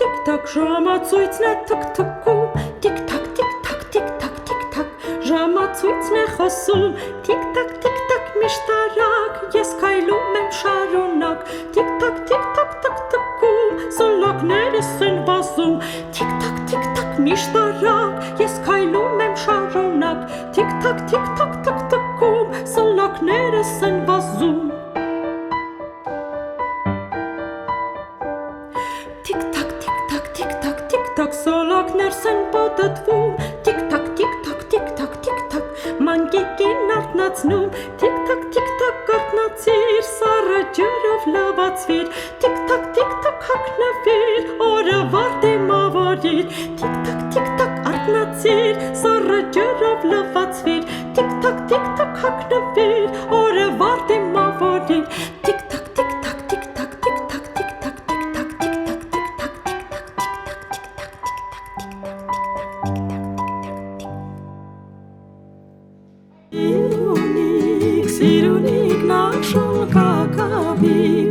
տիկ-տակ, ժամացույցն է թք-թքում, տիկ-տակ, տիկ-տակ, տիկ-տակ, տիկ-տակ, ժամացույցն է խոսում, տիկ-տակ, տիկ-տակ, միշտ արագ, ես քայլում եմ շարունակ, տիկ-տակ, տիկ-տակ, թք-թքում, սլակներս են վազում, տիկ-տակ, տիկ-տակ, միշտ արագ, ես քայլում եմ շարունակ, տիկ-տակ, տիկ-տակ, թք-թքում, սլակներս են վազում. Տիկ-տակ, տիկ-տակ, տիկ-տակ, տիկ-տակ, սլակներս են պտտվում, տիկ-տակ, տիկ-տակ, տիկ-տակ, տիկ-տակ, մանկիկին արթնացնում, տիկ-տակ, տիկ-տակ, արթնացիր, սառը ջրով լվացվիր, տիկ-տակ, տիկ-տակ, հագնվիր, օրը վար դիմավորիր, տիկ-տակ, տիկ-տակ, արթնացիր, սառը ջրով լվացվիր, տիկ-տակ, տիկ-տակ, հագնվիր, օրը վար դիմավորիր, տիկ-տակ, տիկ-տակ, տիկ-տակ, տիկ-տակ, տիկ-տակ, տիկ-տակ, տիկ-տակ, տիկ-տակ, տիկ-տակ, Սիրունիկ, նախշոն կակավի